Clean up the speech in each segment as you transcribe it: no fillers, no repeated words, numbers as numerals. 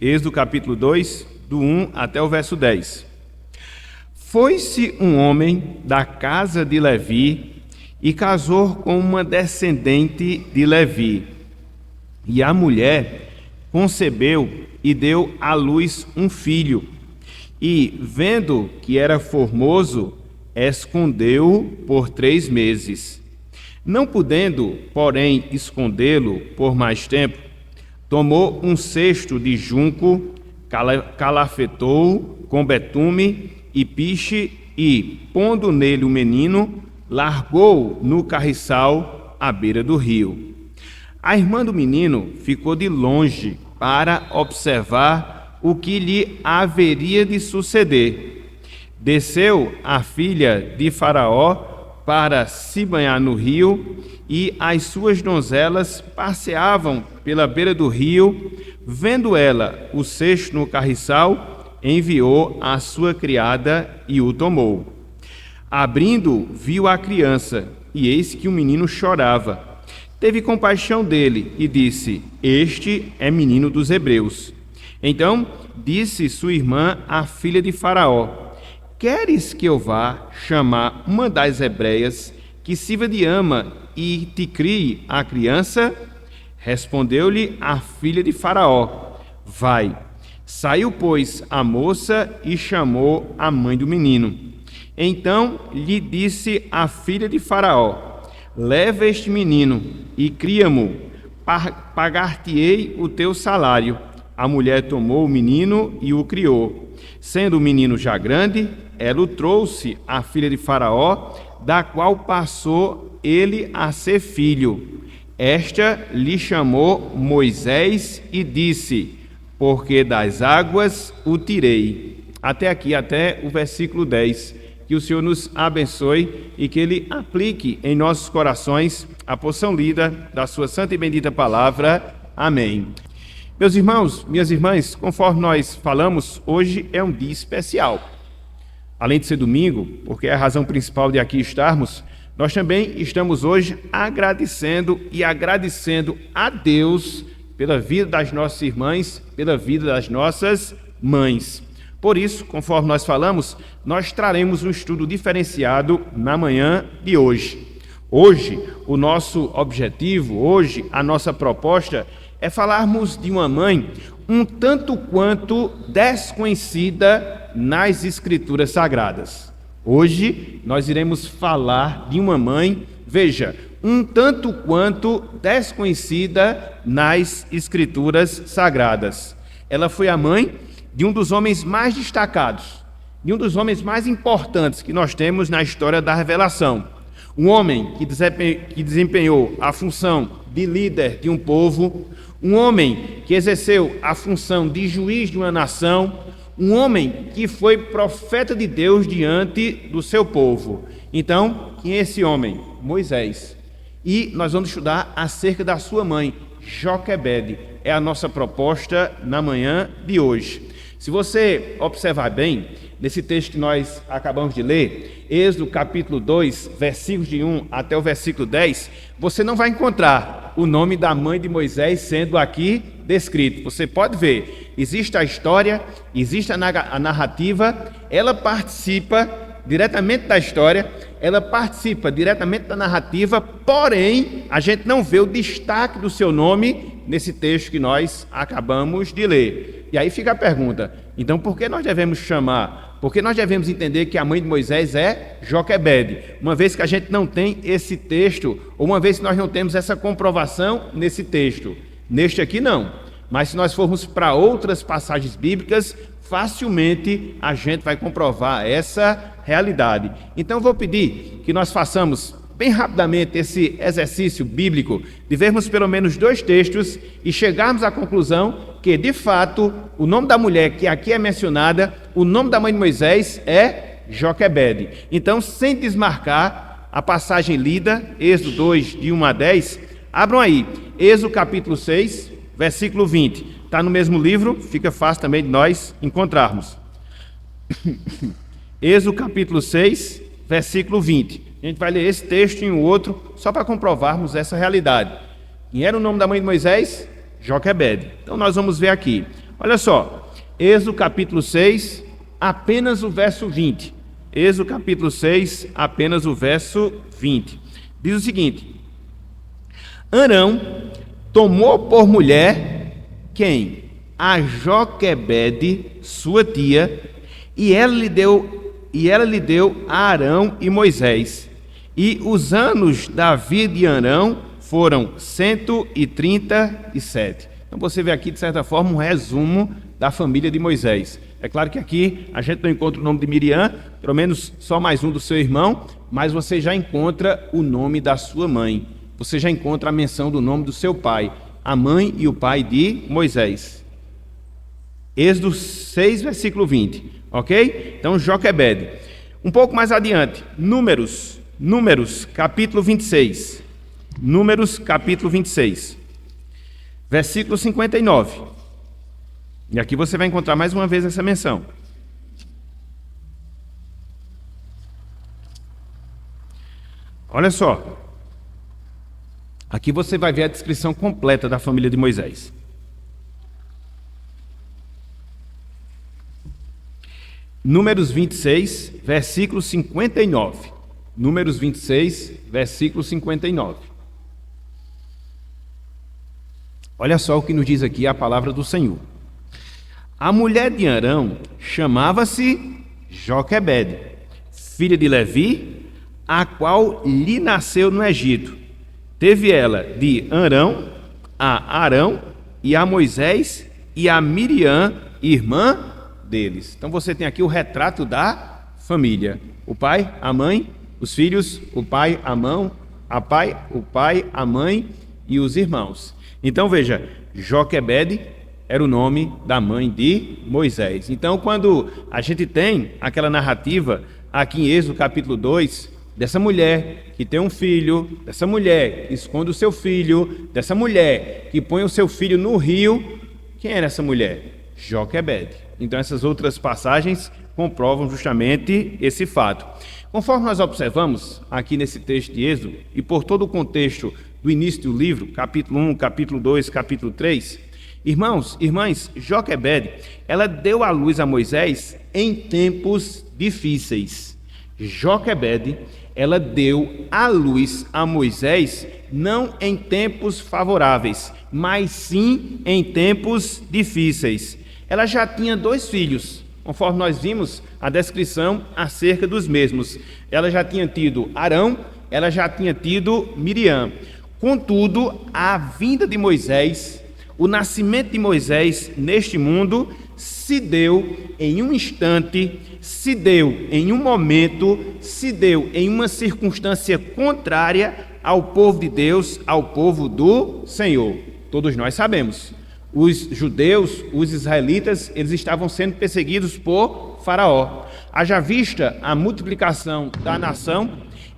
Êxodo capítulo 2, do 1 até o verso 10. Foi-se um homem da casa de Levi e casou com uma descendente de Levi. E a mulher concebeu e deu à luz um filho. E, vendo que era formoso, escondeu-o por 3 meses. Não podendo, porém, escondê-lo por mais tempo, tomou um cesto de junco, calafetou-o com betume e piche e, pondo nele o menino, largou-o no carriçal à beira do rio. A irmã do menino ficou de longe para observar o que lhe haveria de suceder. Desceu a filha de Faraó para se banhar no rio, e as suas donzelas passeavam pela beira do rio. Vendo ela o cesto no carriçal, enviou a sua criada e o tomou. Abrindo, viu a criança, e eis que o menino chorava. Teve compaixão dele e disse: Este é menino dos hebreus. Então disse sua irmã, a filha de Faraó: Queres que eu vá chamar uma das hebreias, que sirva de ama e te crie a criança? Respondeu-lhe a filha de Faraó: Vai. Saiu, pois, a moça e chamou a mãe do menino. Então lhe disse a filha de Faraó: Leva este menino e cria-mo, pagar-te-ei o teu salário. A mulher tomou o menino e o criou. Sendo o menino já grande, ela o trouxe à filha de Faraó, da qual passou ele a ser filho. Esta lhe chamou Moisés e disse: Porque das águas o tirei. Até aqui, até o versículo 10. Que o Senhor nos abençoe e que Ele aplique em nossos corações a porção lida da sua santa e bendita palavra. Amém. Meus irmãos, minhas irmãs, conforme nós falamos, hoje é um dia especial. Além de ser domingo, porque é a razão principal de aqui estarmos, nós também estamos hoje agradecendo a Deus pela vida das nossas irmãs, pela vida das nossas mães. Por isso, conforme nós falamos, nós traremos um estudo diferenciado na manhã de hoje. Hoje, o nosso objetivo, hoje, a nossa proposta é falarmos de uma mãe um tanto quanto desconhecida nas Escrituras Sagradas. Hoje, nós iremos falar de uma mãe, veja, um tanto quanto desconhecida nas Escrituras Sagradas. Ela foi a mãe de um dos homens mais destacados, de um dos homens mais importantes que nós temos na história da revelação. Um homem que desempenhou a função de líder de um povo, um homem que exerceu a função de juiz de uma nação, um homem que foi profeta de Deus diante do seu povo. Então, quem é esse homem? Moisés. E nós vamos estudar acerca da sua mãe, Joquebede. É a nossa proposta na manhã de hoje. Se você observar bem, nesse texto que nós acabamos de ler, Êxodo capítulo 2, versículos de 1 até o versículo 10, você não vai encontrar o nome da mãe de Moisés sendo aqui descrito. Você pode ver, existe a história, existe a narrativa, ela participa diretamente da história, ela participa diretamente da narrativa, porém, a gente não vê o destaque do seu nome nesse texto que nós acabamos de ler. E aí fica a pergunta, então por que nós devemos chamar, por que nós devemos entender que a mãe de Moisés é Joquebede, uma vez que a gente não tem esse texto, ou uma vez que nós não temos essa comprovação nesse texto? Neste aqui não, mas se nós formos para outras passagens bíblicas, facilmente a gente vai comprovar essa realidade. Então eu vou pedir que nós façamos bem rapidamente esse exercício bíblico de vermos pelo menos 2 textos e chegarmos à conclusão que, de fato, o nome da mulher que aqui é mencionada, o nome da mãe de Moisés é Joquebede. Então, sem desmarcar a passagem lida, Êxodo 2, de 1 a 10, abram aí, Êxodo capítulo 6, versículo 20. Está no mesmo livro, fica fácil também de nós encontrarmos. Êxodo capítulo 6, versículo 20. A gente vai ler esse texto e o outro, só para comprovarmos essa realidade. Quem era o nome da mãe de Moisés? Joquebede. Então nós vamos ver aqui. Olha só, Êxodo capítulo 6, apenas o verso 20. Êxodo capítulo 6, apenas o verso 20. Diz o seguinte: Arão tomou por mulher quem? A Joquebede, sua tia, e ela lhe deu a Arão e Moisés. E os anos da vida de Arão foram 137. Então você vê aqui, de certa forma, um resumo da família de Moisés. É claro que aqui a gente não encontra o nome de Miriam, pelo menos só mais um do seu irmão, mas você já encontra o nome da sua mãe. Você já encontra a menção do nome do seu pai, a mãe e o pai de Moisés. Êxodo 6, versículo 20, ok? Então, Joquebede. Um pouco mais adiante, Números, capítulo 26. Números, capítulo 26, versículo 59. E aqui você vai encontrar mais uma vez essa menção. Olha só. Aqui você vai ver a descrição completa da família de Moisés. Números 26, versículo 59. Números 26, versículo 59. Olha só o que nos diz aqui a palavra do Senhor. A mulher de Arão chamava-se Joquebede, filha de Levi, a qual lhe nasceu no Egito. Teve ela de Arão a Arão e a Moisés e a Miriam, irmã deles. Então você tem aqui o retrato da família: o pai, a mãe, os filhos, o pai, o pai, a mãe e os irmãos. Então veja, Joquebede era o nome da mãe de Moisés. Então quando a gente tem aquela narrativa aqui em Êxodo capítulo 2, dessa mulher que tem um filho, dessa mulher que esconde o seu filho, dessa mulher que põe o seu filho no rio, quem era essa mulher? Joquebede. Então essas outras passagens comprovam justamente esse fato. Conforme nós observamos aqui nesse texto de Êxodo, e por todo o contexto do início do livro, capítulo 1, capítulo 2, capítulo 3, irmãos, irmãs, Joquebede, ela deu à luz a Moisés em tempos difíceis. Joquebede, ela deu à luz a Moisés não em tempos favoráveis, mas sim em tempos difíceis. Ela já tinha 2 filhos, conforme nós vimos a descrição acerca dos mesmos. Ela já tinha tido Arão, ela já tinha tido Miriam. Contudo, a vinda de Moisés, o nascimento de Moisés neste mundo, se deu em um instante, se deu em um momento, se deu em uma circunstância contrária ao povo de Deus, ao povo do Senhor. Todos nós sabemos. Os judeus, os israelitas, eles estavam sendo perseguidos por Faraó. Haja vista a multiplicação da nação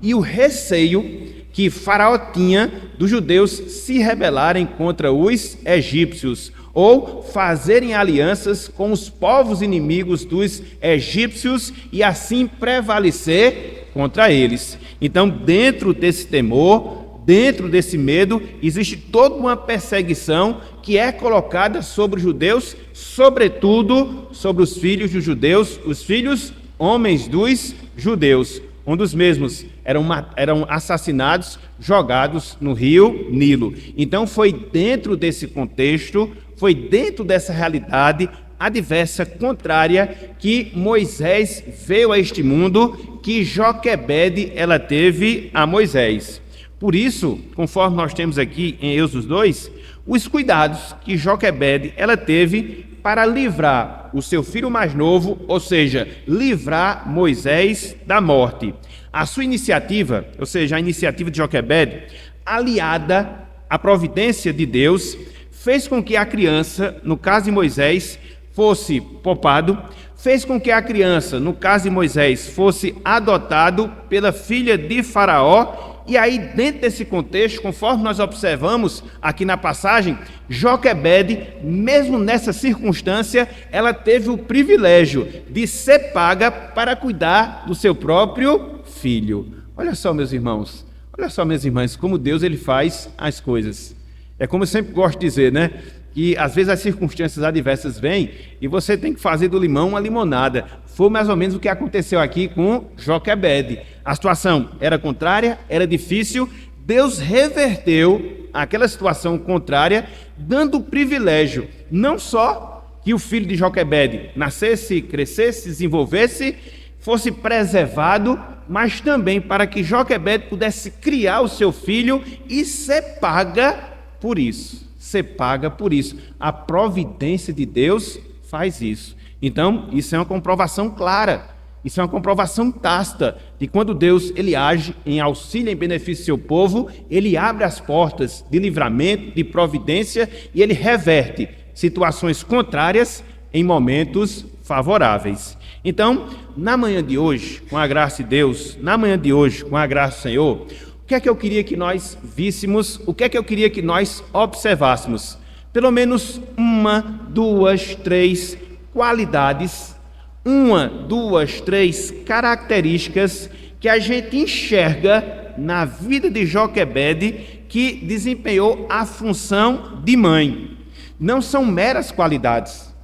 e o receio que Faraó tinha dos judeus se rebelarem contra os egípcios ou fazerem alianças com os povos inimigos dos egípcios e assim prevalecer contra eles. Então, dentro desse temor, dentro desse medo, existe toda uma perseguição que é colocada sobre os judeus, sobretudo sobre os filhos dos judeus, os filhos homens dos judeus, onde os mesmos eram assassinados, jogados no rio Nilo. Então foi dentro desse contexto, foi dentro dessa realidade adversa, contrária, que Moisés veio a este mundo, que Joquebede ela teve a Moisés. Por isso, conforme nós temos aqui em Êxodo 2, os cuidados que Joquebede ela teve para livrar o seu filho mais novo, ou seja, livrar Moisés da morte. A sua iniciativa, ou seja, a iniciativa de Joquebede, aliada à providência de Deus, fez com que a criança, no caso de Moisés, fosse poupado, fez com que a criança, no caso de Moisés, fosse adotado pela filha de Faraó. E aí, dentro desse contexto, conforme nós observamos aqui na passagem, Joquebede, mesmo nessa circunstância, ela teve o privilégio de ser paga para cuidar do seu próprio filho. Olha só, meus irmãos, olha só, minhas irmãs, como Deus ele faz as coisas. É como eu sempre gosto de dizer, né? que às vezes as circunstâncias adversas vêm e você tem que fazer do limão uma limonada. Foi mais ou menos o que aconteceu aqui com Joquebede. A situação era contrária, era difícil. Deus reverteu aquela situação contrária, dando o privilégio não só que o filho de Joquebede nascesse, crescesse, desenvolvesse, fosse preservado, mas também para que Joquebede pudesse criar o seu filho e ser paga por isso. Ser paga por isso. A providência de Deus faz isso. Então, isso é uma comprovação clara. Isso é uma comprovação tácita de quando Deus ele age em auxílio, em benefício do seu povo, ele abre as portas de livramento, de providência e ele reverte situações contrárias em momentos favoráveis. Então, na manhã de hoje, com a graça de Deus, na manhã de hoje, com a graça do Senhor, o que é que eu queria que nós víssemos, o que é que eu queria que nós observássemos? Pelo menos uma, duas, três qualidades, uma, duas, três características que a gente enxerga na vida de Joquebede que desempenhou a função de mãe. Não são meras qualidades,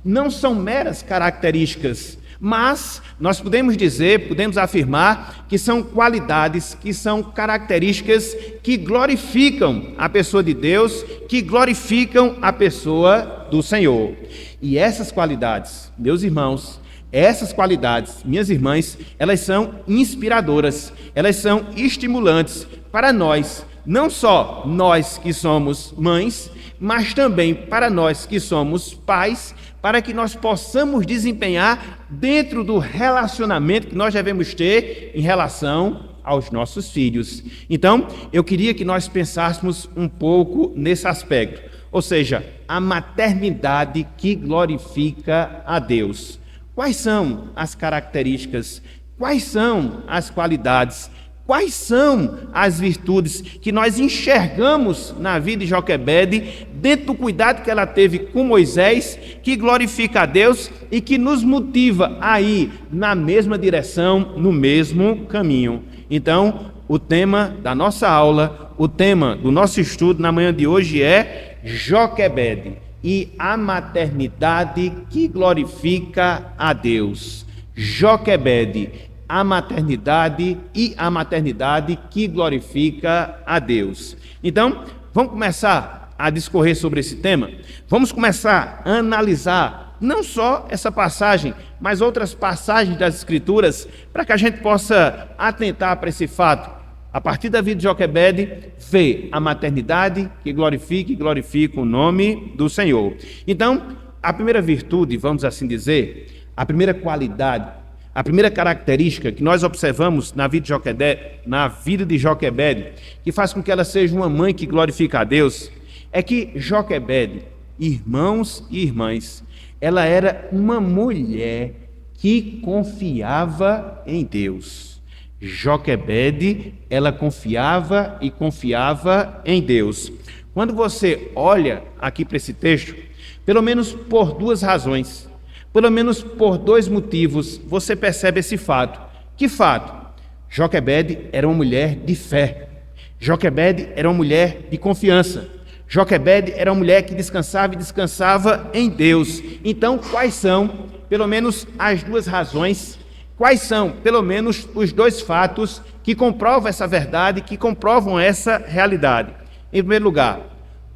não são meras características, mas nós podemos dizer, podemos afirmar que são qualidades, que são características que glorificam a pessoa de Deus, que glorificam a pessoa do Senhor. E essas qualidades, meus irmãos, essas qualidades, minhas irmãs, elas são inspiradoras, elas são estimulantes para nós, não só nós que somos mães, mas também para nós que somos pais, para que nós possamos desempenhar dentro do relacionamento que nós devemos ter em relação aos nossos filhos. Então, eu queria que nós pensássemos um pouco nesse aspecto, ou seja, a maternidade que glorifica a Deus. Quais são as características? Quais são as qualidades? Quais são as virtudes que nós enxergamos na vida de Joquebede, dentro do cuidado que ela teve com Moisés, que glorifica a Deus e que nos motiva a ir na mesma direção, no mesmo caminho? Então, o tema da nossa aula, o tema do nosso estudo na manhã de hoje é Joquebede e a maternidade que glorifica a Deus. Joquebede, a maternidade e a maternidade que glorifica a Deus. Então, vamos começar a discorrer sobre esse tema? Vamos começar a analisar não só essa passagem, mas outras passagens das Escrituras, para que a gente possa atentar para esse fato. A partir da vida de Joquebede, vê a maternidade que glorifica e glorifica o nome do Senhor. Então, a primeira virtude, vamos assim dizer, a primeira qualidade, a primeira característica que nós observamos na vida de Joquebede, que faz com que ela seja uma mãe que glorifica a Deus, é que Joquebede, irmãos e irmãs, ela era uma mulher que confiava em Deus. Joquebede, ela confiava e confiava em Deus. Quando você olha aqui para esse texto, pelo menos por duas razões, pelo menos por dois motivos, você percebe esse fato. Que fato? Joquebede era uma mulher de fé. Joquebede era uma mulher de confiança. Joquebede era uma mulher que descansava e descansava em Deus. Então, quais são, pelo menos, as duas razões? Quais são, pelo menos, os dois fatos que comprovam essa verdade, que comprovam essa realidade? Em primeiro lugar,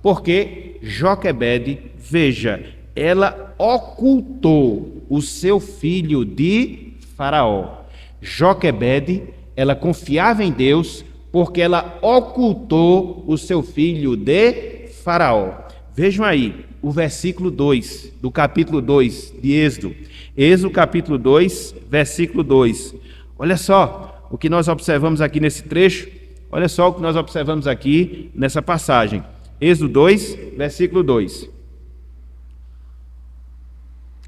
porque Joquebede, veja, ela ocultou o seu filho de Faraó. Joquebede, ela confiava em Deus porque ela ocultou o seu filho de Faraó. Vejam aí o versículo 2 do capítulo 2 de Êxodo. Êxodo capítulo 2, versículo 2. Olha só o que nós observamos aqui nesse trecho. Olha só o que nós observamos aqui nessa passagem. Êxodo 2, versículo 2.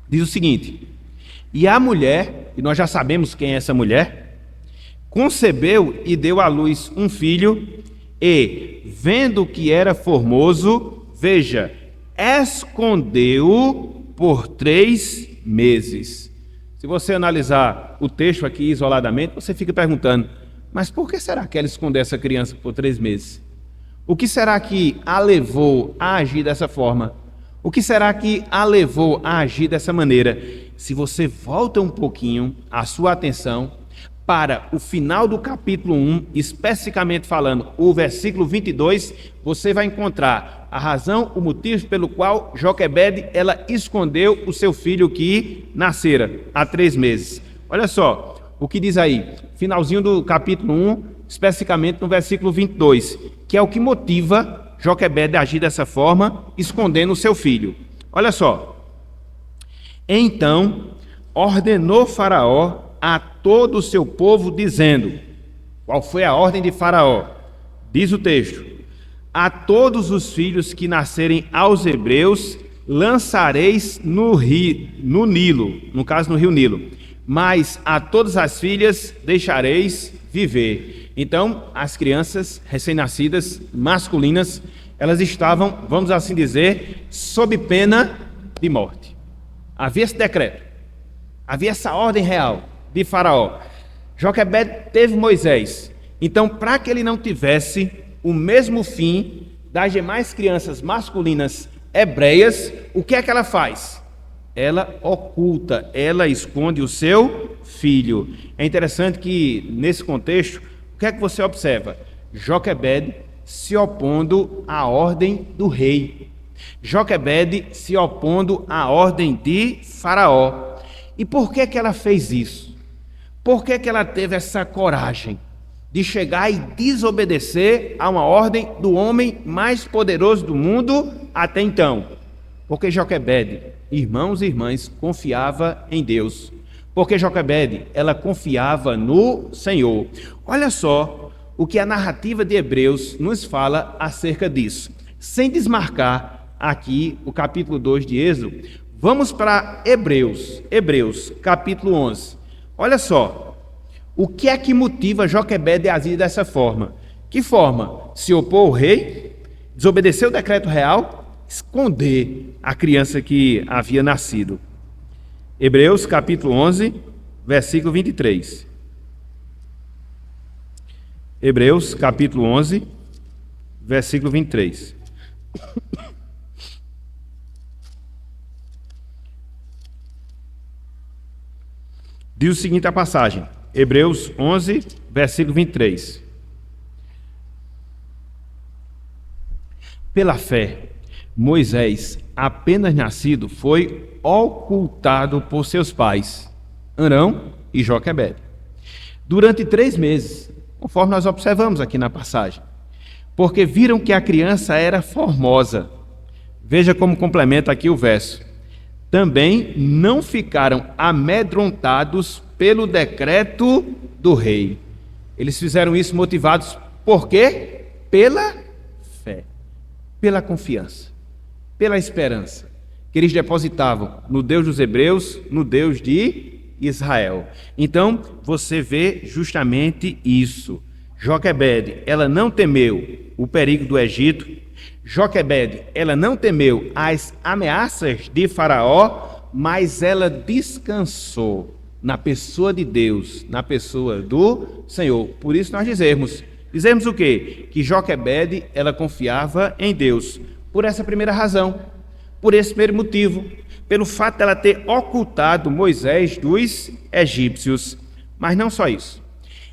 Diz o seguinte: e a mulher, e nós já sabemos quem é essa mulher, concebeu e deu à luz um filho, e, vendo que era formoso, veja, escondeu-o por 3 meses. Se você analisar o texto aqui isoladamente, você fica perguntando, mas por que será que ela escondeu essa criança por 3 meses? O que será que a levou a agir dessa forma? O que será que a levou a agir dessa maneira? Se você volta um pouquinho a sua atenção para o final do capítulo 1, especificamente falando o versículo 22, você vai encontrar a razão, o motivo pelo qual Joquebede ela escondeu o seu filho que nascera há 3 meses. Olha só o que diz aí, finalzinho do capítulo 1, especificamente no versículo 22, que é o que motiva Joquebede a agir dessa forma, escondendo o seu filho. Olha só. Então ordenou Faraó a todo o seu povo, dizendo: qual foi a ordem de Faraó? Diz o texto: a todos os filhos que nascerem aos hebreus lançareis no Nilo, no caso no rio Nilo, mas a todas as filhas deixareis viver. Então, as crianças recém-nascidas, masculinas, elas estavam, vamos assim dizer, sob pena de morte. Havia esse decreto, havia essa ordem real de Faraó. Joquebede teve Moisés. Então, para que ele não tivesse o mesmo fim das demais crianças masculinas hebreias, o que é que ela faz? Ela oculta, ela esconde o seu filho. É interessante que, nesse contexto, o que é que você observa? Joquebede se opondo à ordem do rei. Joquebede se opondo à ordem de Faraó. E por que que ela fez isso? Por que que ela teve essa coragem de chegar e desobedecer a uma ordem do homem mais poderoso do mundo até então? Porque Joquebede, irmãos e irmãs, confiava em Deus. Porque Joquebede, ela confiava no Senhor. Olha só o que a narrativa de Hebreus nos fala acerca disso. Sem desmarcar aqui o capítulo 2 de Êxodo, vamos para Hebreus, capítulo 11. Olha só, o que é que motiva Joquebede a agir dessa forma? Que forma? Se opor ao rei, desobedecer o decreto real, esconder a criança que havia nascido. Hebreus capítulo 11, versículo 23. Hebreus capítulo 11, versículo 23. Diz o seguinte a passagem, Hebreus 11, versículo 23. Pela fé, Moisés, apenas nascido, foi ocultado por seus pais, Arão e Joquebede, durante 3 meses, conforme nós observamos aqui na passagem, porque viram que a criança era formosa. Veja como complementa aqui o verso. Também não ficaram amedrontados pelo decreto do rei. Eles fizeram isso motivados por quê? Pela fé, pela confiança, pela esperança que eles depositavam no Deus dos hebreus, no Deus de Israel. Então, você vê justamente isso. Joquebede, ela não temeu o perigo do Egito. Joquebede, ela não temeu as ameaças de Faraó, mas ela descansou na pessoa de Deus, na pessoa do Senhor. Por isso nós dizemos o quê? Que Joquebede, ela confiava em Deus. Por essa primeira razão, por esse primeiro motivo, pelo fato dela ter ocultado Moisés dos egípcios. Mas não só isso.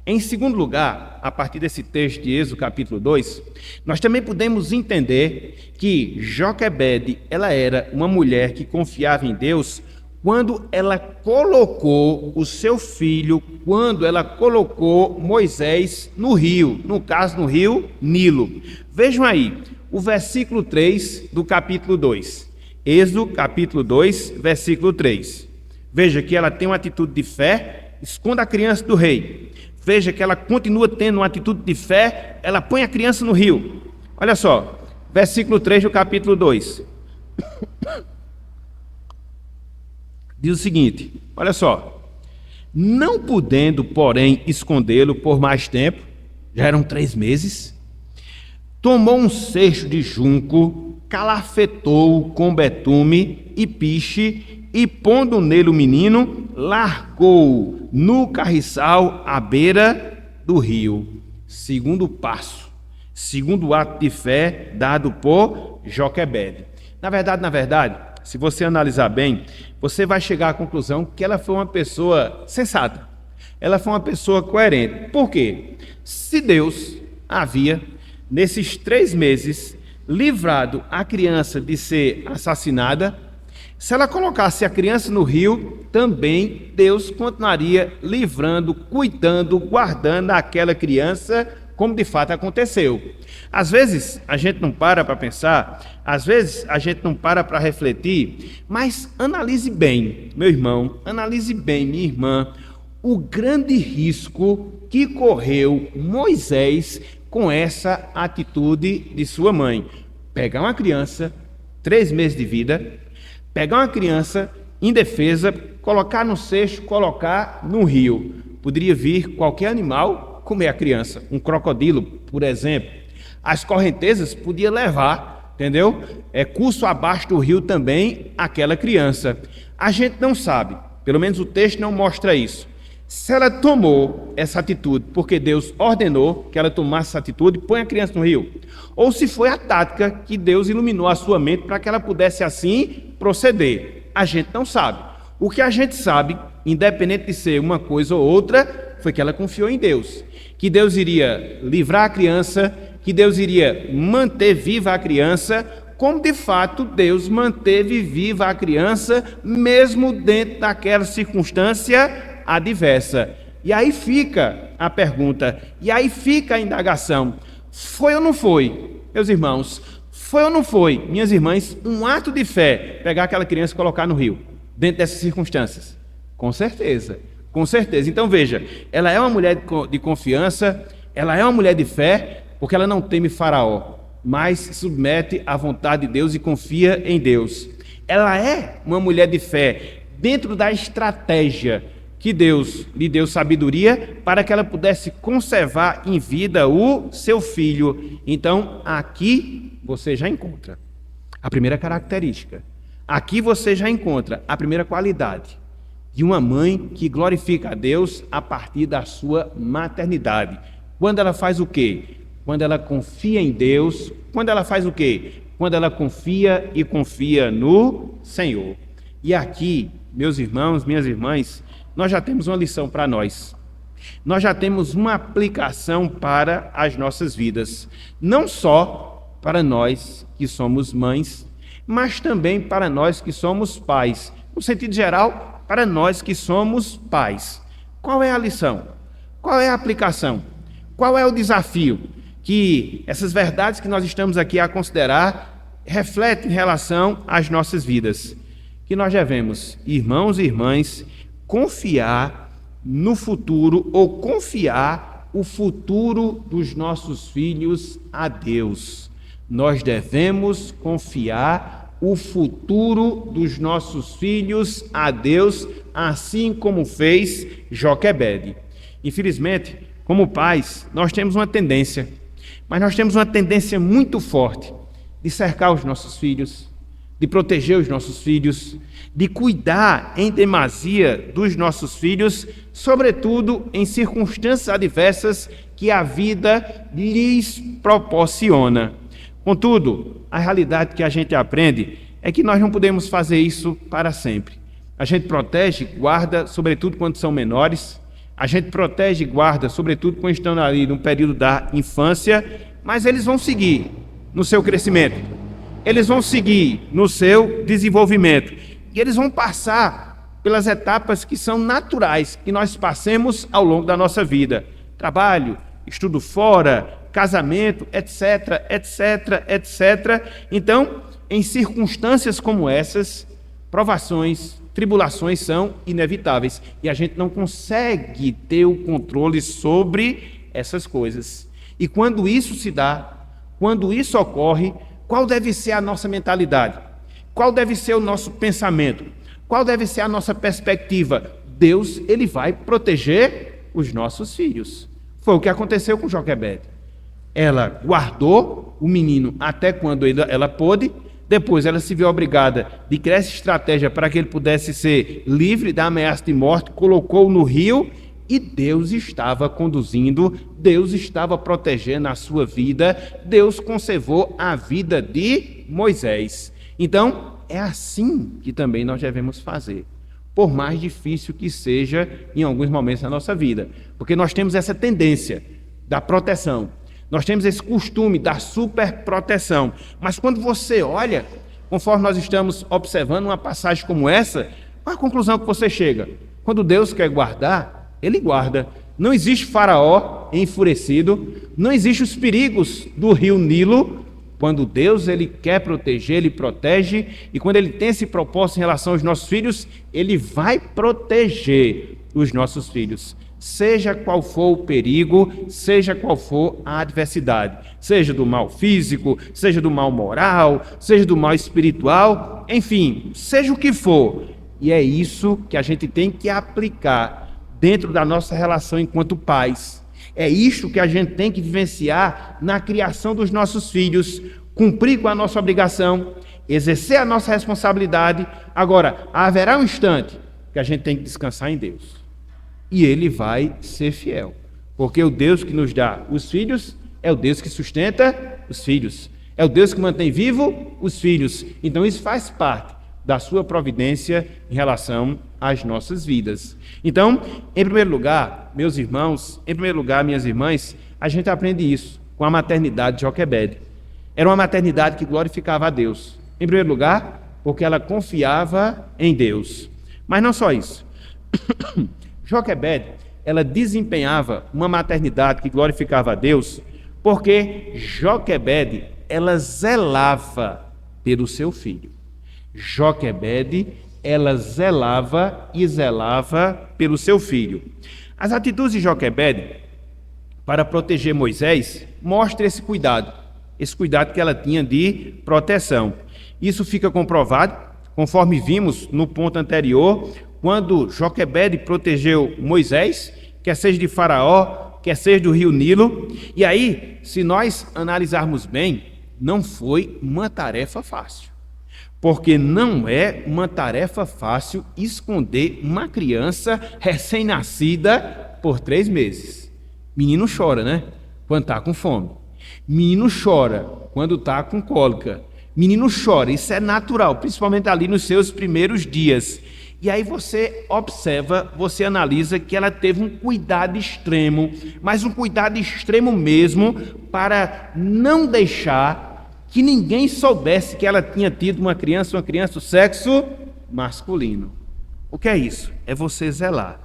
Em segundo lugar, a partir desse texto de Êxodo capítulo 2, nós também podemos entender que Joquebede, ela era uma mulher que confiava em Deus quando ela colocou o seu filho, quando ela colocou Moisés no rio, no caso no rio Nilo. Vejam aí, o versículo 3 do capítulo 2. Êxodo capítulo 2, versículo 3. Veja que ela tem uma atitude de fé, esconde a criança do rei. Veja que ela continua tendo uma atitude de fé, ela põe a criança no rio. Olha só, versículo 3 do capítulo 2. Diz o seguinte, olha só. Não podendo, porém, escondê-lo por mais tempo, já eram 3 meses, tomou um cesto de junco, calafetou-o com betume e piche, e pondo nele o menino, largou-o no carriçal à beira do rio. Segundo passo, segundo ato de fé dado por Joquebede. Na verdade, se você analisar bem, você vai chegar à conclusão que ela foi uma pessoa sensata. Ela foi uma pessoa coerente. Por quê? Se Deus havia, nesses 3 meses, livrado a criança de ser assassinada, se ela colocasse a criança no rio, também Deus continuaria livrando, cuidando, guardando aquela criança, como de fato aconteceu. Às vezes a gente não para pensar, às vezes a gente não para refletir, mas analise bem, meu irmão, analise bem, minha irmã, o grande risco que correu Moisés com essa atitude de sua mãe. Pegar uma criança, 3 meses de vida, pegar uma criança indefesa, colocar no cesto, colocar no rio. Poderia vir qualquer animal comer a criança, um crocodilo, por exemplo. As correntezas podiam levar, entendeu? Curso abaixo do rio também aquela criança. A gente não sabe, pelo menos o texto não mostra isso. Se ela tomou essa atitude porque Deus ordenou que ela tomasse essa atitude, põe a criança no rio. Ou se foi a tática que Deus iluminou a sua mente para que ela pudesse assim proceder. A gente não sabe. O que a gente sabe, independente de ser uma coisa ou outra, foi que ela confiou em Deus. Que Deus iria livrar a criança, que Deus iria manter viva a criança, como de fato Deus manteve viva a criança, mesmo dentro daquela circunstância adversa. E aí fica a pergunta, e aí fica a indagação: foi ou não foi, meus irmãos? Foi ou não foi, minhas irmãs, um ato de fé pegar aquela criança e colocar no rio, dentro dessas circunstâncias? Com certeza, com certeza. Então veja, ela é uma mulher de confiança, ela é uma mulher de fé, porque ela não teme Faraó, mas se submete à vontade de Deus e confia em Deus. Ela é uma mulher de fé dentro da estratégia que Deus lhe deu sabedoria para que ela pudesse conservar em vida o seu filho. Então, aqui você já encontra a primeira característica. Aqui você já encontra a primeira qualidade de uma mãe que glorifica a Deus a partir da sua maternidade. Quando ela faz o quê? Quando ela confia em Deus. Quando ela faz o quê? Quando ela confia no Senhor. E aqui, meus irmãos, minhas irmãs, nós já temos uma lição para nós. Nós já temos uma aplicação para as nossas vidas. Não só para nós que somos mães, mas também para nós que somos pais. No sentido geral, para nós que somos pais. Qual é a lição? Qual é a aplicação? Qual é o desafio que essas verdades que nós estamos aqui a considerar refletem em relação às nossas vidas? Que nós devemos, irmãos e irmãs, confiar no futuro ou confiar o futuro dos nossos filhos a Deus. Nós devemos confiar o futuro dos nossos filhos a Deus, assim como fez Joquebede. Infelizmente, como pais, nós temos uma tendência, mas nós temos uma tendência muito forte de cercar os nossos filhos, de proteger os nossos filhos, de cuidar em demasia dos nossos filhos, sobretudo em circunstâncias adversas que a vida lhes proporciona. Contudo, a realidade que a gente aprende é que nós não podemos fazer isso para sempre. A gente protege, guarda, sobretudo quando são menores. A gente protege e guarda, sobretudo quando estão ali no período da infância, mas eles vão seguir no seu crescimento. Eles vão seguir no seu desenvolvimento. E eles vão passar pelas etapas que são naturais, que nós passemos ao longo da nossa vida. Trabalho, estudo fora, casamento, etc, etc, etc. Então, em circunstâncias como essas, provações, tribulações são inevitáveis. E a gente não consegue ter o controle sobre essas coisas. E quando isso se dá, quando isso ocorre, qual deve ser a nossa mentalidade? Qual deve ser o nosso pensamento? Qual deve ser a nossa perspectiva? Deus, ele vai proteger os nossos filhos. Foi o que aconteceu com Joquebede. Ela guardou o menino até quando ela pôde, depois ela se viu obrigada de criar essa estratégia para que ele pudesse ser livre da ameaça de morte, colocou-o no rio e Deus estava conduzindo, Deus estava protegendo a sua vida, Deus conservou a vida de Moisés. Então, é assim que também nós devemos fazer, por mais difícil que seja em alguns momentos da nossa vida, porque nós temos essa tendência da proteção, nós temos esse costume da superproteção, mas quando você olha, conforme nós estamos observando uma passagem como essa, qual a conclusão que você chega? Quando Deus quer guardar, Ele guarda. Não existe Faraó enfurecido, não existem os perigos do rio Nilo. Quando Deus ele quer proteger, Ele protege, e quando Ele tem esse propósito em relação aos nossos filhos, Ele vai proteger os nossos filhos. Seja qual for o perigo, seja qual for a adversidade, seja do mal físico, seja do mal moral, seja do mal espiritual, enfim, seja o que for. E é isso que a gente tem que aplicar dentro da nossa relação enquanto pais. É isto que a gente tem que vivenciar na criação dos nossos filhos, cumprir com a nossa obrigação, exercer a nossa responsabilidade. Agora, haverá um instante que a gente tem que descansar em Deus. E Ele vai ser fiel. Porque o Deus que nos dá os filhos é o Deus que sustenta os filhos. É o Deus que mantém vivo os filhos. Então isso faz parte da sua providência em relação às nossas vidas. Então, em primeiro lugar, meus irmãos, em primeiro lugar, minhas irmãs, a gente aprende isso com a maternidade de Joquebede. Era uma maternidade que glorificava a Deus. Em primeiro lugar, porque ela confiava em Deus. Mas não só isso. Joquebede, ela desempenhava uma maternidade que glorificava a Deus, porque Joquebede, ela zelava pelo seu filho. Joquebede, ela zelava e zelava pelo seu filho. As atitudes de Joquebede para proteger Moisés mostram esse cuidado que ela tinha de proteção. Isso fica comprovado, conforme vimos no ponto anterior, quando Joquebede protegeu Moisés, quer seja de Faraó, quer seja do rio Nilo. E aí, se nós analisarmos bem, não foi uma tarefa fácil. Porque não é uma tarefa fácil esconder uma criança recém-nascida por 3 meses. Menino chora, né? Quando está com fome. Menino chora quando está com cólica. Menino chora, isso é natural, principalmente ali nos seus primeiros dias. E aí você observa, você analisa que ela teve um cuidado extremo, mas um cuidado extremo mesmo, para não deixar que ninguém soubesse que ela tinha tido uma criança do sexo masculino. O que é isso? É você zelar.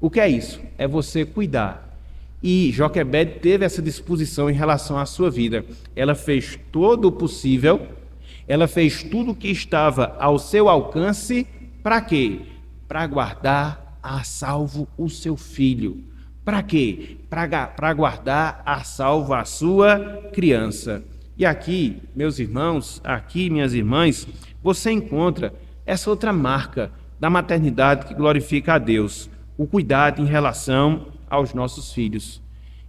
O que é isso? É você cuidar. E Joquebede teve essa disposição em relação à sua vida. Ela fez todo o possível, ela fez tudo o que estava ao seu alcance. Para quê? Para guardar a salvo o seu filho. Para quê? Para guardar a salvo a sua criança. E aqui, meus irmãos, aqui, minhas irmãs, você encontra essa outra marca da maternidade que glorifica a Deus, o cuidado em relação aos nossos filhos.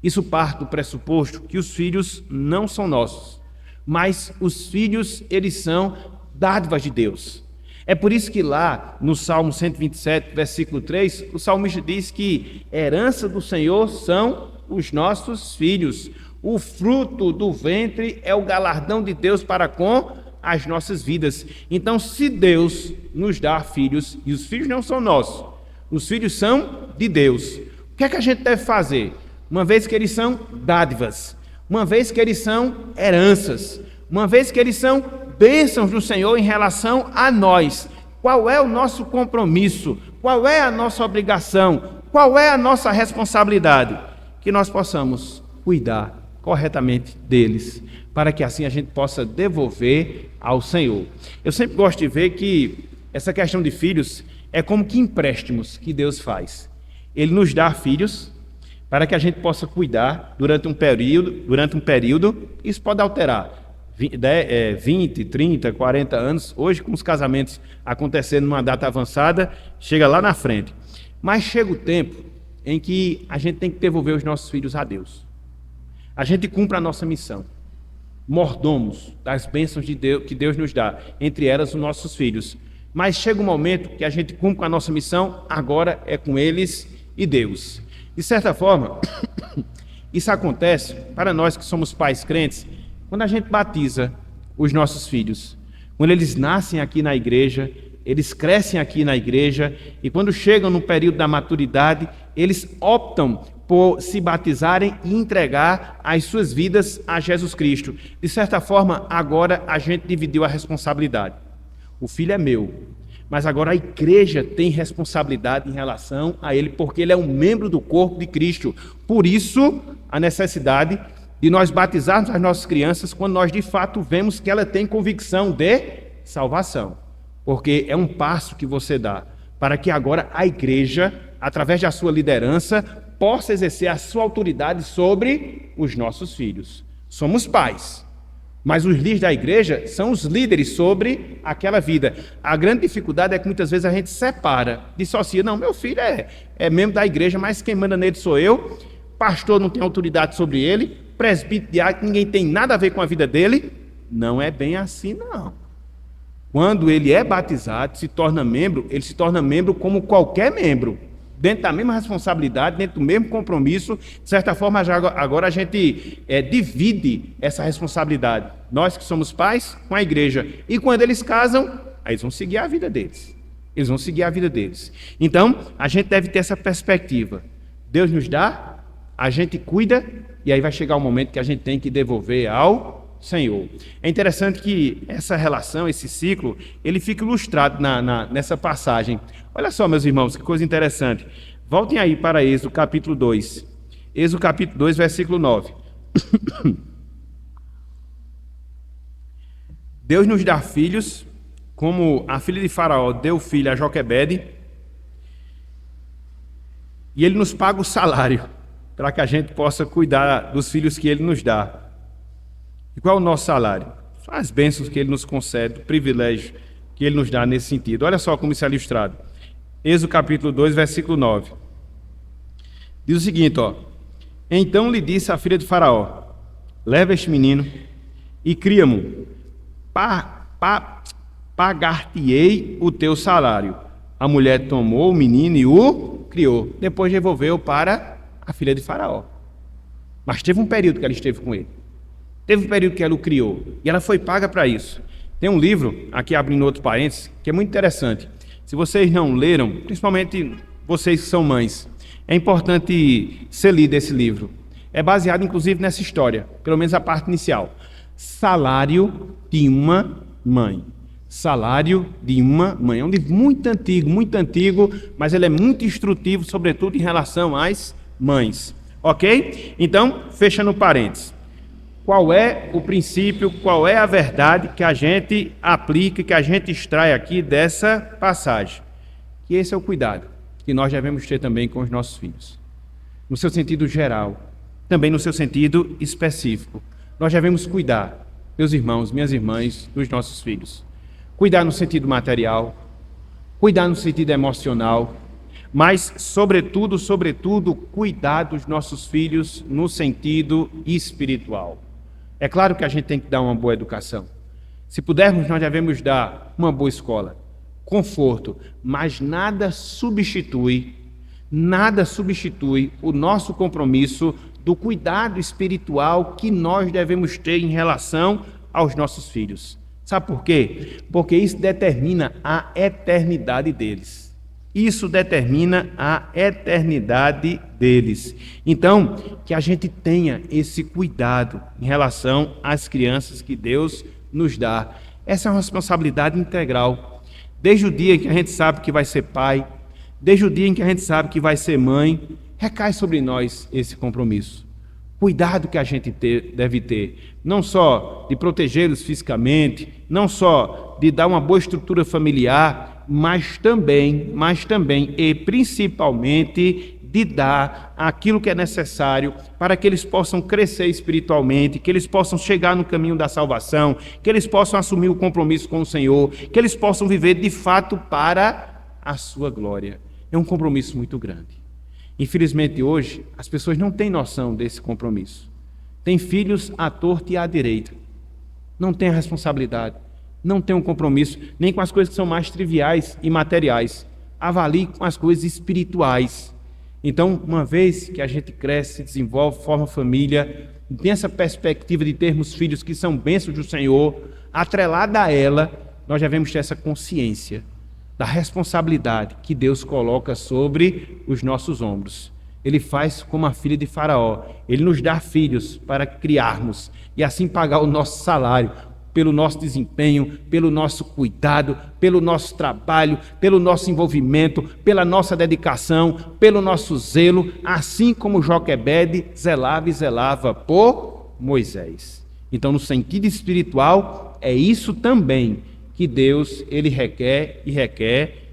Isso parte do pressuposto que os filhos não são nossos, mas os filhos, eles são dádivas de Deus. É por isso que lá no Salmo 127, versículo 3, o salmista diz que herança do Senhor são os nossos filhos. O fruto do ventre é o galardão de Deus para com as nossas vidas. Então, se Deus nos dá filhos, e os filhos não são nossos, os filhos são de Deus, o que é que a gente deve fazer? Uma vez que eles são dádivas, uma vez que eles são heranças, uma vez que eles são bênçãos do Senhor em relação a nós, qual é o nosso compromisso? Qual é a nossa obrigação? Qual é a nossa responsabilidade? Que nós possamos cuidar corretamente deles, para que assim a gente possa devolver ao Senhor. Eu sempre gosto de ver que essa questão de filhos é como que empréstimos que Deus faz. Ele nos dá filhos para que a gente possa cuidar durante um período, isso pode alterar. 20, 30, 40 anos, hoje com os casamentos acontecendo numa data avançada, chega lá na frente. Mas chega o tempo em que a gente tem que devolver os nossos filhos a Deus. A gente cumpre a nossa missão, mordomos das bênçãos de Deus, que Deus nos dá, entre elas os nossos filhos. Mas chega um momento que a gente cumpre a nossa missão, agora é com eles e Deus. De certa forma, isso acontece para nós que somos pais crentes, quando a gente batiza os nossos filhos. Quando eles nascem aqui na igreja, eles crescem aqui na igreja e quando chegam no período da maturidade, eles optam por se batizarem e entregar as suas vidas a Jesus Cristo. De certa forma, agora a gente dividiu a responsabilidade. O filho é meu, mas agora a igreja tem responsabilidade em relação a ele, porque ele é um membro do corpo de Cristo. Por isso, a necessidade de nós batizarmos as nossas crianças quando nós de fato vemos que ela tem convicção de salvação. Porque é um passo que você dá para que agora a igreja, através da sua liderança, possa exercer a sua autoridade sobre os nossos filhos. Somos pais, mas os líderes da igreja são os líderes sobre aquela vida. A grande dificuldade é que muitas vezes a gente separa, dissocia. Não, meu filho é membro da igreja, mas quem manda nele sou eu. Pastor não tem autoridade sobre ele. Presbítero, diácono, ninguém tem nada a ver com a vida dele. Não é bem assim, não. Quando ele é batizado, se torna membro, ele se torna membro como qualquer membro, dentro da mesma responsabilidade, dentro do mesmo compromisso. De certa forma, agora a gente divide essa responsabilidade. Nós que somos pais com a igreja. E quando eles casam, aí eles vão seguir a vida deles. Eles vão seguir a vida deles. Então, a gente deve ter essa perspectiva. Deus nos dá, a gente cuida, e aí vai chegar o momento que a gente tem que devolver ao Senhor. É interessante que essa relação, esse ciclo, ele fica ilustrado nessa passagem. Olha só, meus irmãos, que coisa interessante. Voltem aí para Êxodo capítulo 2. Êxodo capítulo 2, versículo 9. Deus nos dá filhos, como a filha de Faraó deu filho a Joquebede, e ele nos paga o salário, para que a gente possa cuidar dos filhos que ele nos dá. E qual é o nosso salário? São as bênçãos que ele nos concede, o privilégio que ele nos dá nesse sentido. Olha só como isso é ilustrado. Êxodo capítulo 2, versículo 9. Diz o seguinte, ó. Então lhe disse a filha de Faraó: leva este menino e cria-mo. Pagar-te-ei o teu salário. A mulher tomou o menino e o criou. Depois devolveu para a filha de Faraó. Mas teve um período que ela esteve com ele. Teve um período que ela o criou e ela foi paga para isso. Tem um livro, aqui abrindo outro parênteses, que é muito interessante. Se vocês não leram, principalmente vocês que são mães, é importante ser lido esse livro. É baseado inclusive nessa história, pelo menos a parte inicial. Salário de uma mãe. Salário de uma mãe. É um livro muito antigo, mas ele é muito instrutivo, sobretudo em relação às mães. Ok? Então, fechando parênteses. Qual é o princípio, qual é a verdade que a gente aplica, que a gente extrai aqui dessa passagem? Que esse é o cuidado que nós devemos ter também com os nossos filhos. No seu sentido geral, também no seu sentido específico. Nós devemos cuidar, meus irmãos, minhas irmãs, dos nossos filhos. Cuidar no sentido material, cuidar no sentido emocional, mas, sobretudo, cuidar dos nossos filhos no sentido espiritual. É claro que a gente tem que dar uma boa educação. Se pudermos, nós devemos dar uma boa escola, conforto, mas nada substitui o nosso compromisso do cuidado espiritual que nós devemos ter em relação aos nossos filhos. Sabe por quê? Porque isso determina a eternidade deles. Isso determina a eternidade deles. Então, que a gente tenha esse cuidado em relação às crianças que Deus nos dá. Essa é uma responsabilidade integral. Desde o dia em que a gente sabe que vai ser pai, desde o dia em que a gente sabe que vai ser mãe, recai sobre nós esse compromisso. Cuidado que a gente deve ter, não só de protegê-los fisicamente, não só de dar uma boa estrutura familiar, mas também e principalmente de dar aquilo que é necessário para que eles possam crescer espiritualmente, que eles possam chegar no caminho da salvação, que eles possam assumir o compromisso com o Senhor, que eles possam viver de fato para a sua glória. É um compromisso muito grande. Infelizmente hoje as pessoas não têm noção desse compromisso. Tem filhos à torta e à direita. Não tem a responsabilidade. Não tem um compromisso nem com as coisas que são mais triviais e materiais. Avalie com as coisas espirituais. Então, uma vez que a gente cresce, desenvolve, forma família, tem essa perspectiva de termos filhos que são bênçãos do Senhor, atrelada a ela, nós devemos ter essa consciência da responsabilidade que Deus coloca sobre os nossos ombros. Ele faz como a filha de Faraó. Ele nos dá filhos para criarmos e assim pagar o nosso salário pelo nosso desempenho, pelo nosso cuidado, pelo nosso trabalho, pelo nosso envolvimento, pela nossa dedicação, pelo nosso zelo, assim como Joquebede zelava e zelava por Moisés. Então, no sentido espiritual, é isso também que Deus ele requer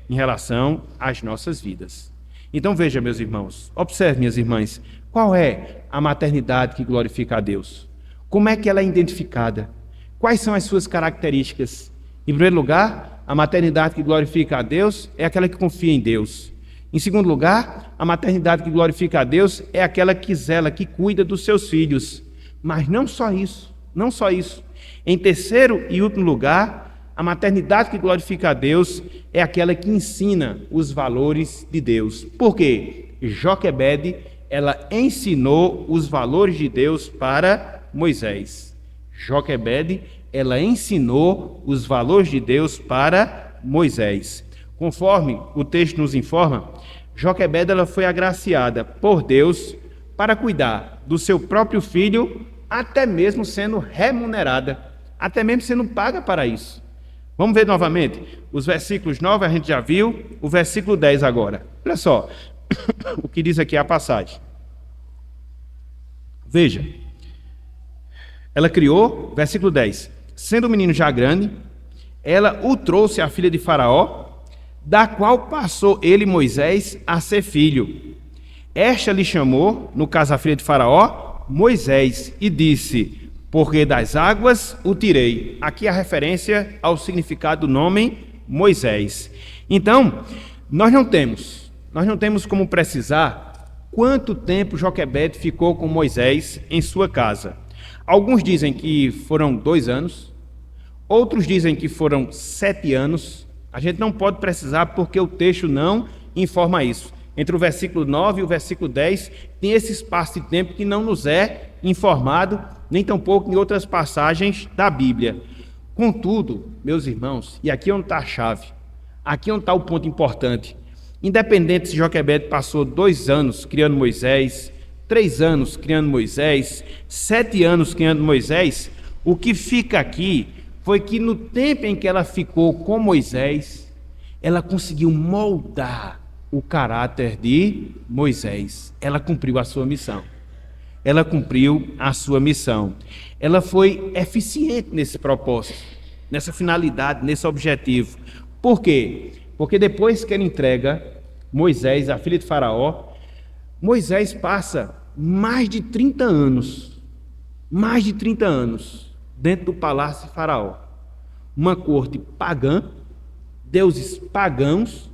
em relação às nossas vidas. Então veja, meus irmãos, observe, minhas irmãs, qual é a maternidade que glorifica a Deus? Como é que ela é identificada? Quais são as suas características? Em primeiro lugar, a maternidade que glorifica a Deus é aquela que confia em Deus. Em segundo lugar, a maternidade que glorifica a Deus é aquela que zela, que cuida dos seus filhos. Mas não só isso, não só isso. Em terceiro e último lugar, a maternidade que glorifica a Deus é aquela que ensina os valores de Deus. Por quê? Joquebede, ela ensinou os valores de Deus para Moisés. Joquebede, ela ensinou os valores de Deus para Moisés. Conforme o texto nos informa, Joquebede ela foi agraciada por Deus para cuidar do seu próprio filho, até mesmo sendo remunerada, até mesmo sendo paga para isso. Vamos ver novamente os versículos 9, a gente já viu, o versículo 10 agora. Olha só o que diz aqui a passagem. Veja, ela criou, versículo 10, sendo o menino já grande, ela o trouxe à filha de Faraó, da qual passou ele, Moisés, a ser filho. Esta lhe chamou, no caso a filha de Faraó, Moisés, e disse: porque das águas o tirei. Aqui a referência ao significado do nome Moisés. Então, nós não temos como precisar quanto tempo Joquebede ficou com Moisés em sua casa. Alguns dizem que foram 2 anos, outros dizem que foram 7 anos. A gente não pode precisar porque o texto não informa isso. Entre o versículo 9 e o versículo 10, tem esse espaço de tempo que não nos é informado, nem tampouco em outras passagens da Bíblia. Contudo, meus irmãos, e aqui é onde está a chave, aqui é onde está o ponto importante, independente se Joquebede passou 2 anos criando Moisés, 3 anos criando Moisés, 7 anos criando Moisés, o que fica aqui foi que no tempo em que ela ficou com Moisés, ela conseguiu moldar o caráter de Moisés. Ela cumpriu a sua missão. Ela cumpriu a sua missão. Ela foi eficiente nesse propósito, nessa finalidade, nesse objetivo. Por quê? Porque depois que ela entrega Moisés, a filha de Faraó, Moisés passa mais de 30 anos dentro do palácio de Faraó. Uma corte pagã, deuses pagãos,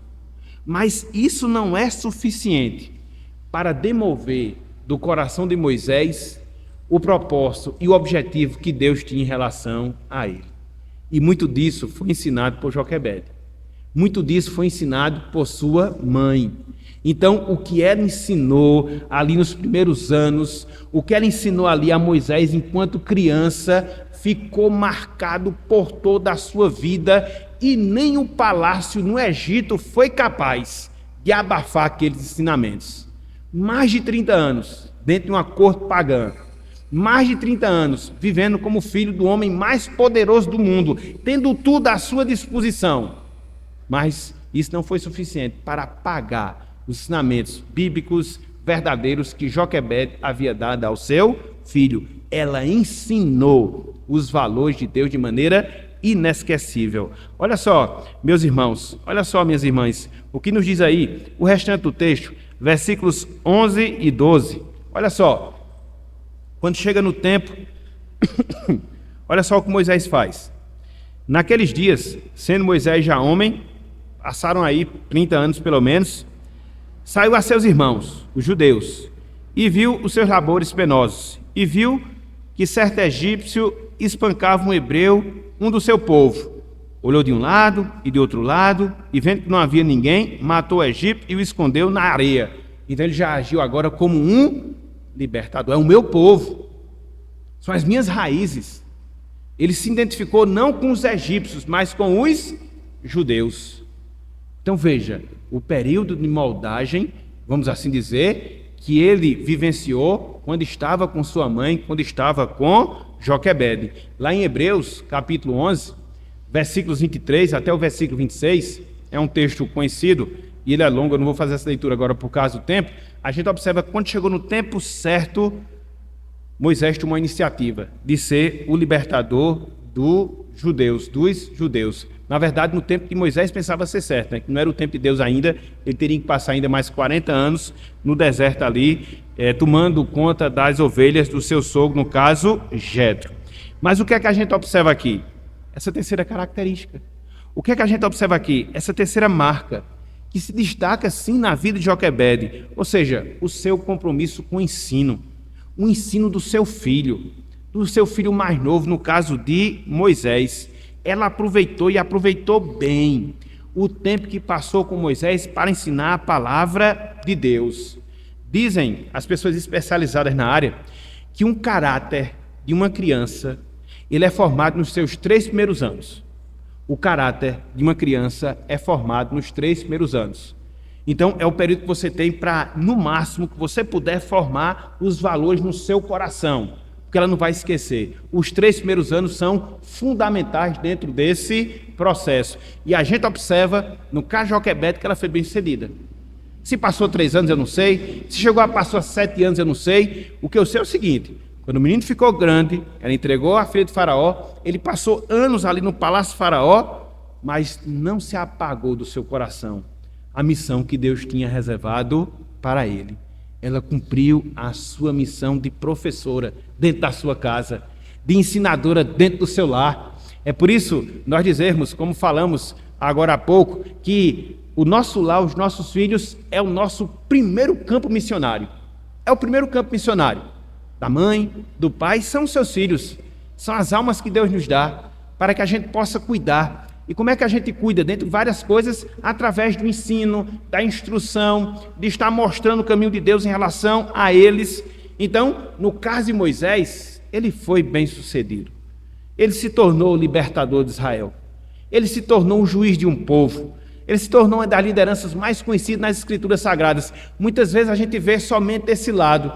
mas isso não é suficiente para demover do coração de Moisés o propósito e o objetivo que Deus tinha em relação a ele. E muito disso foi ensinado por Joquebede. Muito disso foi ensinado por sua mãe. Então, o que ela ensinou ali nos primeiros anos, o que ela ensinou ali a Moisés enquanto criança, ficou marcado por toda a sua vida, e nem o palácio no Egito foi capaz de abafar aqueles ensinamentos. Mais de 30 anos dentro de uma corte pagã, mais de 30 anos vivendo como filho do homem mais poderoso do mundo, tendo tudo à sua disposição. Mas isso não foi suficiente para apagar os ensinamentos bíblicos verdadeiros que Joquebede havia dado ao seu filho. Ela ensinou os valores de Deus de maneira inesquecível. Olha só, meus irmãos, olha só, minhas irmãs, o que nos diz aí o restante do texto, versículos 11 e 12. Olha só, quando chega no tempo, olha só o que Moisés faz. Naqueles dias, sendo Moisés já homem, passaram aí 30 anos pelo menos, saiu a seus irmãos, os judeus, e viu os seus labores penosos, e viu que certo egípcio espancava um hebreu, um do seu povo. Olhou de um lado e de outro lado, e vendo que não havia ninguém, matou o egípcio e o escondeu na areia. Então ele já agiu agora como um libertador. É o meu povo, são as minhas raízes. Ele se identificou não com os egípcios, mas com os judeus. Então veja, o período de moldagem, vamos assim dizer, que ele vivenciou quando estava com sua mãe, quando estava com Joquebede. Lá em Hebreus, capítulo 11, versículos 23 até o versículo 26, é um texto conhecido, e ele é longo, eu não vou fazer essa leitura agora por causa do tempo. A gente observa que quando chegou no tempo certo, Moisés tomou a iniciativa de ser o libertador dos judeus. Na verdade, no tempo que Moisés pensava ser certo, né? Que não era o tempo de Deus ainda, ele teria que passar ainda mais 40 anos no deserto ali, tomando conta das ovelhas do seu sogro, no caso, Jetro. Mas o que é que a gente observa aqui? Essa terceira característica. O que é que a gente observa aqui? Essa terceira marca, que se destaca sim na vida de Joquebede, ou seja, o seu compromisso com o ensino do seu filho mais novo, no caso de Moisés. Ela aproveitou e aproveitou bem o tempo que passou com Moisés para ensinar a palavra de Deus. Dizem as pessoas especializadas na área que um caráter de uma criança, ele é formado nos seus 3 primeiros anos. O caráter de uma criança é formado nos 3 primeiros anos. Então, é o período que você tem para, no máximo, que você puder formar os valores no seu coração, porque ela não vai esquecer. Os 3 primeiros anos são fundamentais dentro desse processo. E a gente observa, no caso de Joquebede, que ela foi bem sucedida. Se passou 3 anos, eu não sei. Se chegou a passar 7 anos, eu não sei. O que eu sei é o seguinte: quando o menino ficou grande, ela entregou a filha de Faraó, ele passou anos ali no palácio de Faraó, mas não se apagou do seu coração a missão que Deus tinha reservado para ele. Ela cumpriu a sua missão de professora dentro da sua casa, de ensinadora dentro do seu lar. É por isso nós dizemos, como falamos agora há pouco, que o nosso lar, os nossos filhos, é o nosso primeiro campo missionário. É o primeiro campo missionário. Da mãe, do pai, são os seus filhos. São as almas que Deus nos dá para que a gente possa cuidar. E como é que a gente cuida? Dentro de várias coisas, através do ensino, da instrução, de estar mostrando o caminho de Deus em relação a eles. Então, no caso de Moisés, ele foi bem sucedido. Ele se tornou o libertador de Israel. Ele se tornou um juiz de um povo. Ele se tornou uma das lideranças mais conhecidas nas Escrituras Sagradas. Muitas vezes a gente vê somente esse lado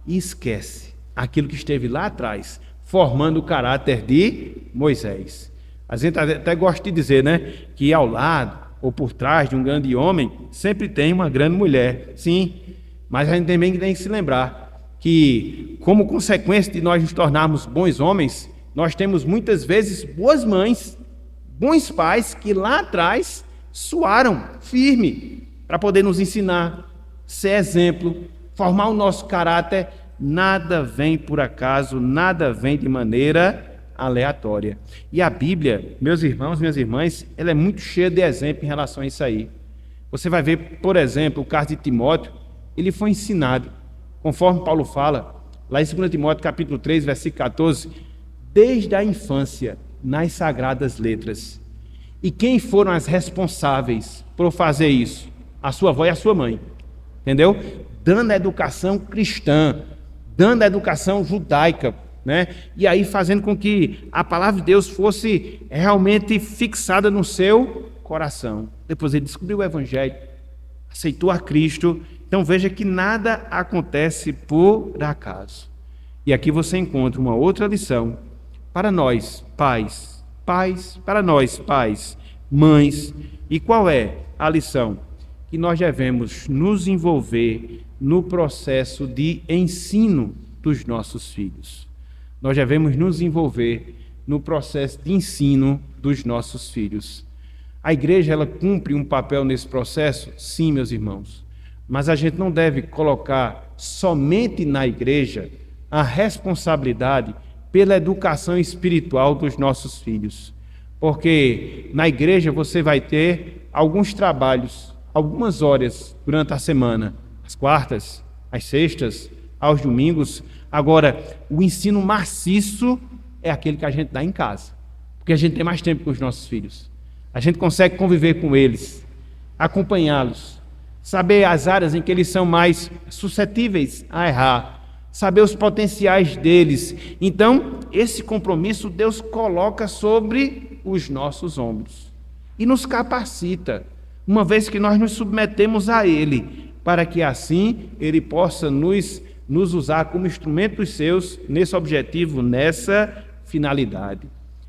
e esquece aquilo que esteve lá atrás, formando o caráter de Moisés. A gente até gosta de dizer, né, que ao lado ou por trás de um grande homem sempre tem uma grande mulher. Sim, mas a gente também tem que se lembrar que, como consequência de nós nos tornarmos bons homens, nós temos muitas vezes boas mães, bons pais que lá atrás suaram firme para poder nos ensinar, ser exemplo, formar o nosso caráter. Nada vem por acaso, nada vem de maneira aleatória. E a Bíblia, meus irmãos, minhas irmãs, ela é muito cheia de exemplo em relação a isso aí. Você vai ver, por exemplo, o caso de Timóteo. Ele foi ensinado, conforme Paulo fala, lá em 2 Timóteo capítulo 3, versículo 14, desde a infância, nas sagradas letras. E quem foram as responsáveis por fazer isso? A sua avó e a sua mãe. Entendeu? Dando a educação cristã, dando a educação judaica, né? E aí fazendo com que a palavra de Deus fosse realmente fixada no seu coração. Depois ele descobriu o Evangelho, aceitou a Cristo. Então veja que nada acontece por acaso. E aqui você encontra uma outra lição para nós, pais, para nós, pais, mães. E qual é a lição? Que nós devemos nos envolver no processo de ensino dos nossos filhos. Nós devemos nos envolver no processo de ensino dos nossos filhos. A igreja, ela cumpre um papel nesse processo? Sim, meus irmãos. Mas a gente não deve colocar somente na igreja a responsabilidade pela educação espiritual dos nossos filhos. Porque na igreja você vai ter alguns trabalhos, algumas horas durante a semana, às quartas, às sextas, aos domingos. Agora, o ensino maciço é aquele que a gente dá em casa, porque a gente tem mais tempo com os nossos filhos. A gente consegue conviver com eles, acompanhá-los, saber as áreas em que eles são mais suscetíveis a errar. saber os potenciais deles. Então, esse compromisso Deus coloca sobre os nossos ombros e nos capacita, uma vez que nós nos submetemos a Ele, para que assim Ele possa nos usar como instrumentos seus nesse objetivo, nessa finalidade.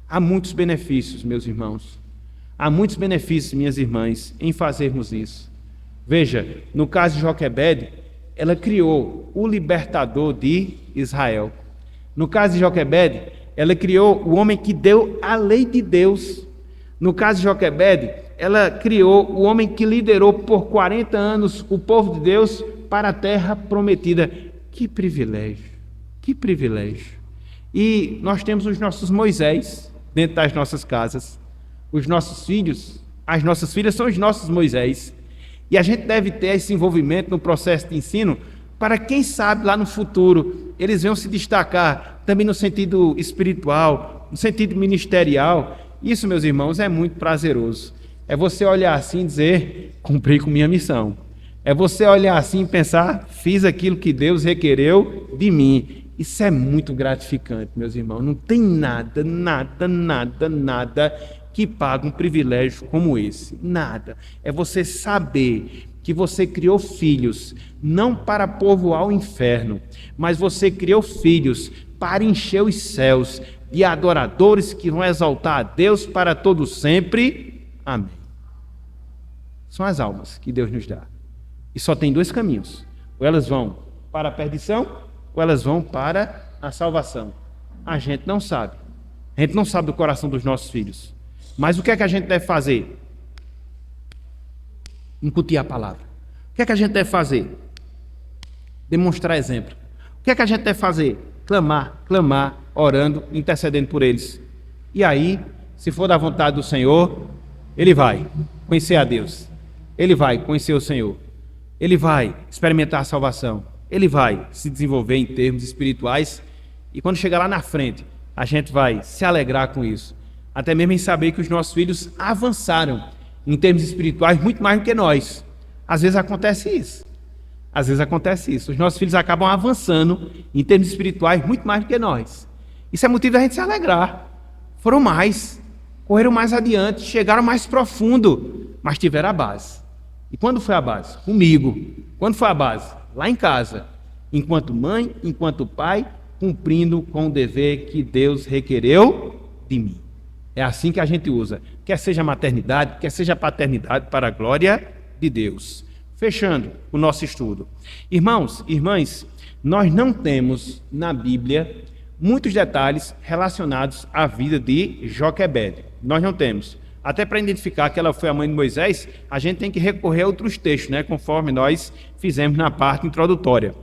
Há muitos benefícios, meus irmãos. Há muitos benefícios, minhas irmãs, em fazermos isso. Veja, no caso de Joquebede, ela criou o libertador de Israel. No caso de Joquebede, ela criou o homem que deu a lei de Deus. No caso de Joquebede, ela criou o homem que liderou por 40 anos o povo de Deus para a terra prometida. Que privilégio, que privilégio. E nós temos os nossos Moisés dentro das nossas casas. Os nossos filhos, as nossas filhas são os nossos Moisés. E a gente deve ter esse envolvimento no processo de ensino para, quem sabe, lá no futuro, eles venham se destacar também no sentido espiritual, no sentido ministerial. Isso, meus irmãos, é muito prazeroso. É você olhar assim e dizer, cumpri com minha missão. É você olhar assim e pensar, fiz aquilo que Deus requereu de mim. Isso é muito gratificante, meus irmãos. Não tem nada que pague um privilégio como esse. Nada. É você saber que você criou filhos, não para povoar o inferno, mas você criou filhos para encher os céus de adoradores que vão exaltar a Deus para todo sempre. Amém. São as almas que Deus nos dá. E só tem dois caminhos. Ou elas vão para a perdição, ou elas vão para a salvação. A gente não sabe. A gente não sabe do coração dos nossos filhos. Mas o que é que a gente deve fazer? Incutir a palavra. O que é que a gente deve fazer? Demonstrar exemplo. O que é que a gente deve fazer? Clamar, orando, intercedendo por eles. E aí, se for da vontade do Senhor, ele vai conhecer a Deus. Ele vai conhecer o Senhor. Ele vai experimentar a salvação. Ele vai se desenvolver em termos espirituais. E quando chegar lá na frente, a gente vai se alegrar com isso. Até mesmo em saber que os nossos filhos avançaram em termos espirituais muito mais do que nós. Às vezes acontece isso. Os nossos filhos acabam avançando em termos espirituais muito mais do que nós. Isso é motivo da gente se alegrar. Foram mais, correram mais adiante, chegaram mais profundo, mas tiveram a base. E quando foi a base? Comigo. Quando foi a base? Lá em casa. Enquanto mãe, enquanto pai, cumprindo com o dever que Deus requereu de mim. É assim que a gente usa. Quer seja maternidade, quer seja paternidade, para a glória de Deus. Fechando o nosso estudo. Irmãos, irmãs, nós não temos na Bíblia muitos detalhes relacionados à vida de Joquebede. Nós não temos. Até para identificar que ela foi a mãe de Moisés, a gente tem que recorrer a outros textos, conforme nós fizemos na parte introdutória.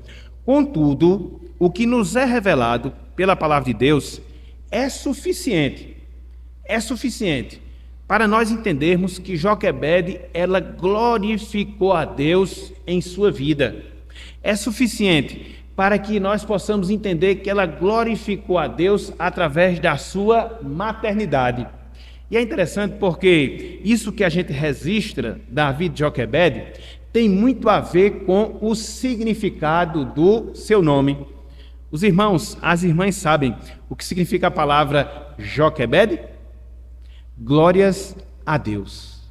Contudo, o que nos é revelado pela palavra de Deus é suficiente para nós entendermos que Joquebede, ela glorificou a Deus em sua vida. É suficiente para que nós possamos entender que ela glorificou a Deus através da sua maternidade. E é interessante porque isso que a gente registra da vida de Joquebede tem muito a ver com o significado do seu nome. Os irmãos, as irmãs sabem o que significa a palavra Joquebede? Glórias a Deus.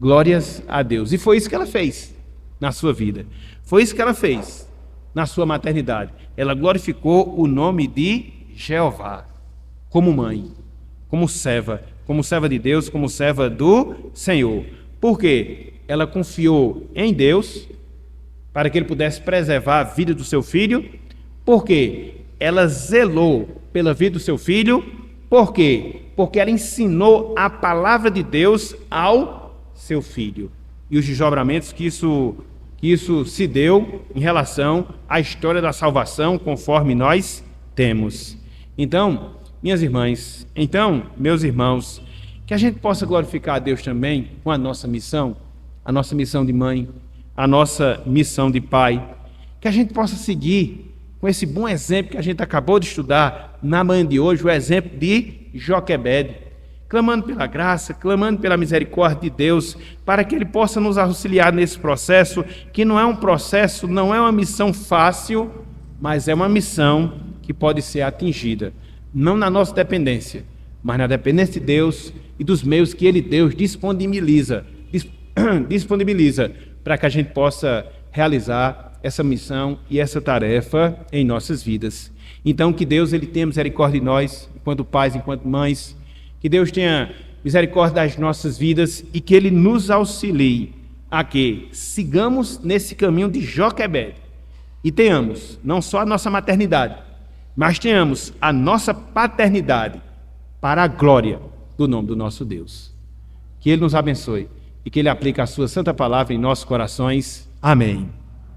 Glórias a Deus. E foi isso que ela fez na sua vida. Foi isso que ela fez na sua maternidade. Ela glorificou o nome de Jeová como mãe, como serva de Deus, como serva do Senhor. Por quê? Ela confiou em Deus para que ele pudesse preservar a vida do seu filho. Por quê? Ela zelou pela vida do seu filho. Por quê? Porque ela ensinou a palavra de Deus ao seu filho. E os desdobramentos que isso se deu em relação à história da salvação, conforme nós temos. Então, minhas irmãs, meus irmãos, que a gente possa glorificar a Deus também com a nossa missão de mãe, a nossa missão de pai, que a gente possa seguir com esse bom exemplo que a gente acabou de estudar na manhã de hoje, o exemplo de Joquebede, clamando pela graça, clamando pela misericórdia de Deus, para que Ele possa nos auxiliar nesse processo, que não é um processo, não é uma missão fácil, mas é uma missão que pode ser atingida, não na nossa dependência, mas na dependência de Deus e dos meios que Deus disponibiliza para que a gente possa realizar essa missão e essa tarefa em nossas vidas. Então, que Deus tenha misericórdia de nós, enquanto pais, enquanto mães, que Deus tenha misericórdia das nossas vidas e que Ele nos auxilie a que sigamos nesse caminho de Joquebede e tenhamos não só a nossa maternidade, mas tenhamos a nossa paternidade para a glória do nome do nosso Deus. Que Ele nos abençoe e que Ele aplique a sua santa palavra em nossos corações. Amém.